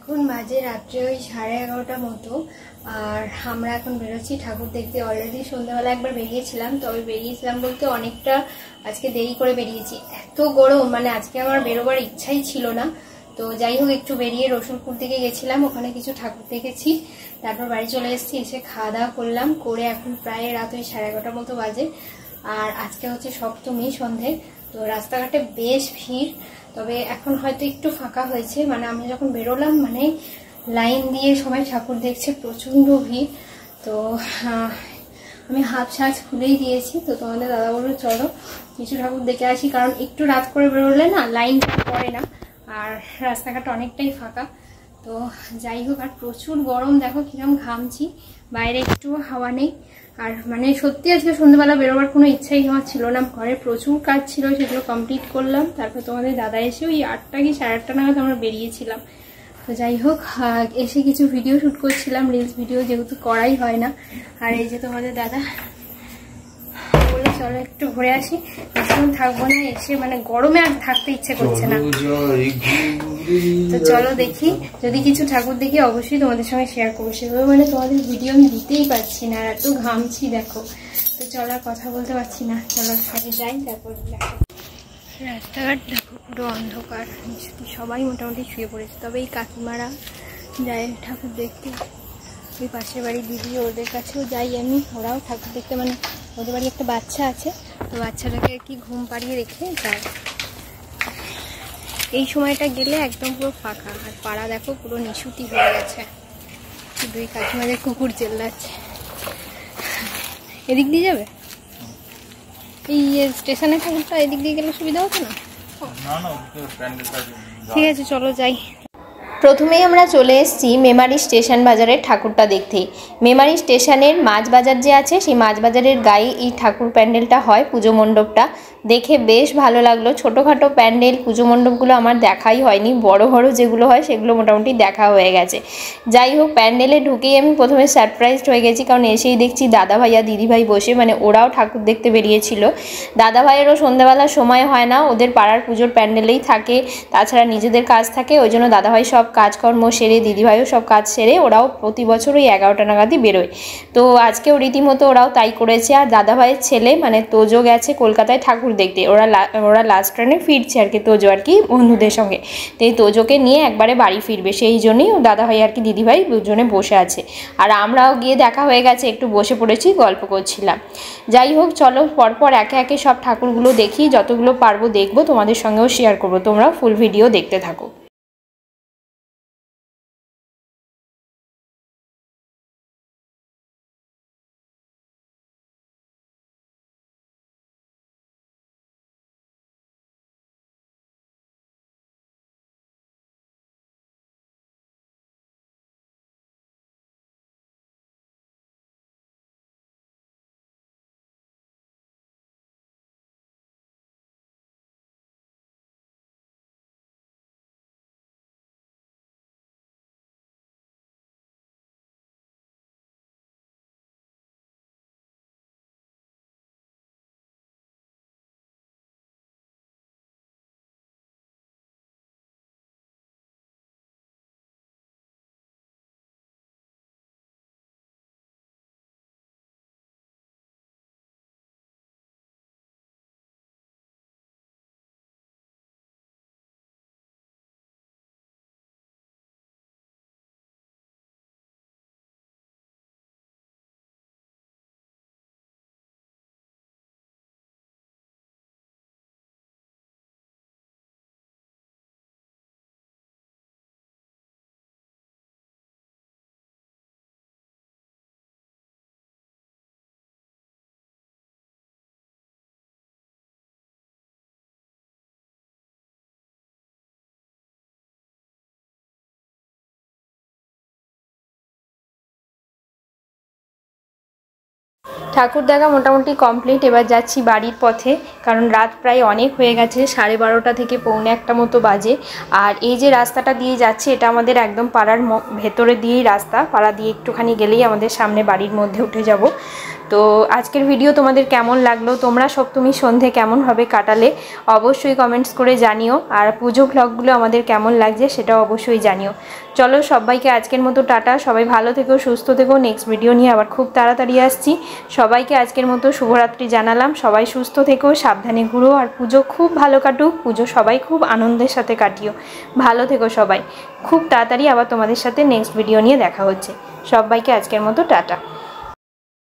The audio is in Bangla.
এখন বাজে রাত্রে ওই 11:30টার মতো। আর আমরা এখন বেরোচ্ছি ঠাকুর দেখতে। অলরেডি সন্ধ্যাবেলা একবার বেরিয়েছিলাম, তবে বেরিয়েছিলাম বলতে অনেকটা আজকে দেরি করে বেরিয়েছি। এত গরম, মানে আজকে আমার বেরোবার ইচ্ছাই ছিল না। তো যাই হোক, একটু বেরিয়ে রসুলপুর থেকে গেছিলাম, ওখানে কিছু ঠাকুর দেখেছি, তারপর বাড়ি চলে এসেছি। এসে খাওয়া দাওয়া করলাম, করে এখন প্রায় রাত ওই 11:30টার মতো বাজে। আর আজকে হচ্ছে সপ্তমী সন্ধে, তো রাস্তাঘাটে বেশ ভিড়, তবে এখন হয়তো একটু ফাঁকা হয়েছে। মানে আমি যখন বেরোলাম মানে লাইন দিয়ে সবাই ঠাকুর দেখছে, প্রচন্ড ভিড়। তো আমি হাফ সাজ খুলেই দিয়েছি। তো তোমাদের দাদা বললো চলো কিছু ঠাকুর দেখে আসি, কারণ একটু রাত করে বেরোলে না লাইনটা পড়ে না, আর রাস্তাঘাট অনেকটাই ফাঁকা। তো যাই হোক, আর প্রচুর গরম, দেখো কিরম ঘামছি, বাইরে একটু হাওয়া নেই। আর মানে সত্যি আজকে সন্ধ্যাবেলা বেরোবার কোনো ইচ্ছাই আমার ছিল না, ঘরে প্রচুর কাজ ছিল, সেগুলো কমপ্লিট করলাম। তারপর তোমাদের দাদা এসে ওই 8টা কি 8:30 নাগাদ আমরা বেরিয়েছিলাম। তো যাই হোক, এসে কিছু ভিডিও শ্যুট করছিলাম, রিলস ভিডিও, যেহেতু করাই হয় না। আর এই যে তোমাদের দাদা বলে চলো একটু ঘুরে আসি, বেশিক্ষণ থাকবো না, এসে মানে গরমে আর থাকতে ইচ্ছে করছে না। তো চলো দেখি, যদি কিছু ঠাকুর দেখি অবশ্যই তোমাদের সঙ্গে শেয়ার করবো। সেভাবে মানে তোমাদের ভিডিও আমি দিতেই পারছি না, আর এত ঘামছি দেখো। তো চলো, আর কথা বলতে পারছি না, চলো আগে যাই, তারপর দেখো। রাস্তাঘাট দেখো পুরো অন্ধকার, সবাই মোটামুটি শুয়ে পড়েছে। তবে এই কাকিমারা যায় ঠাকুর দেখতে, ওই পাশের বাড়ির দিদি, ওদের কাছেও যাই আমি, ওরাও ঠাকুর দেখতে, মানে ওদের বাড়ি একটা বাচ্চা আছে, তো বাচ্চাটাকে আর কি ঘুম পাড়িয়ে রেখে যায়। এই সময়টা গেলে একদম পুরো ফাঁকা, আর পাড়া দেখো পুরো নিশুতি হয়ে গেছে, দুই কাকিমাদের কুকুর চেল্লাচ্ছে। এদিক দিয়ে যাবে? এই স্টেশনে ঠাকুরটা এদিক দিয়ে গেলে সুবিধা হতো না? ঠিক আছে চলো যাই। প্রথমেই আমরা চলে এসেছি মেমারি স্টেশন বাজারের ঠাকুরটা দেখতে। মেমারি স্টেশনের মাছ বাজার যে আছে, সেই মাছ বাজারের গায়ে এই ঠাকুর প্যান্ডেলটা হয়, পুজো মণ্ডপটা। দেখে বেশ ভালো লাগলো। ছোটোখাটো প্যান্ডেল পুজো মণ্ডপগুলো আমার দেখাই হয়নি, বড় বড় যেগুলো হয় সেগুলো মোটামুটি দেখা হয়ে গেছে। যাই হোক, প্যান্ডেলে ঢুকেই আমি প্রথমে সারপ্রাইজড হয়ে গেছি, কারণ এসেই দেখছি দাদা ভাই আর দিদিভাই বসে, মানে ওরাও ঠাকুর দেখতে বেরিয়েছিল। দাদা ভাইয়েরও সন্ধ্যাবেলার সময় হয় না, ওদের পাড়ার পুজোর প্যান্ডেলেই থাকে, তাছাড়া নিজেদের কাজ থাকে, ওই জন্য দাদাভাই সব কাজকর্ম সেরে, দিদিভাইও সব কাজ সেরে, ওরাও প্রতি বছর ওই 11টা নাগাদই বেরোয়। তো আজকেও রীতিমতো ওরাও তাই করেছে। আর দাদাভাইয়ের ছেলে মানে তোজো গেছে কলকাতায় ঠাকুর দেখতে, ওরা লাস্ট ট্রেনে ফিরছে আর কি, তোজো আর কি বন্ধুদের সঙ্গে। তো এই তোজোকে নিয়ে একবারে বাড়ি ফিরবে, সেই জন্যই দাদাভাই আর কি দিদিভাই দুজনে বসে আছে। আর আমরাও গিয়ে দেখা হয়ে গেছে, একটু বসে পড়েছি, গল্প করছিলাম। যাই হোক, চলো পরপর একে একে সব ঠাকুরগুলো দেখি, যতগুলো পারবো দেখবো, তোমাদের সঙ্গেও শেয়ার করবো, তোমরা ফুল ভিডিও দেখতে থাকো। ঠাকুর দেখা মোটামুটি কমপ্লিট। এবার যাচ্ছি বাড়ির পথে, কারণ রাত প্রায় অনেক হয়ে গেছে, 12:30 থেকে 1:45 মতো বাজে। আর এই যে রাস্তাটা দিয়ে যাচ্ছে, এটা আমাদের একদম পাড়ার ভেতরে দিয়েই রাস্তা, পাড়া দিয়ে একটুখানি গেলেই আমাদের সামনে বাড়ির মধ্যে উঠে যাব। তো আজকের ভিডিও তোমাদের কেমন লাগলো, তোমরা সপ্তমীর সন্ধে কেমনভাবে কাটালে অবশ্যই কমেন্টস করে জানিও। আর পুজো ব্লগগুলো আমাদের কেমন লাগছে সেটাও অবশ্যই জানিও। চলো সবাইকে আজকের মতো টাটা, সবাই ভালো থেকো, সুস্থ থেকো। নেক্সট ভিডিও নিয়ে আবার খুব তাড়াতাড়ি আসছি। সবাইকে আজকের মতো শুভরাত্রি জানালাম। সবাই সুস্থ থেকো, সাবধানে ঘুরো, আর পুজো খুব ভালো কাটুক। পুজো সবাই খুব আনন্দের সাথে কাটিও। ভালো থেকো সবাই। খুব তাড়াতাড়ি আবার তোমাদের সাথে নেক্সট ভিডিও নিয়ে দেখা হচ্ছে। সবাইকে আজকের মতো টাটা।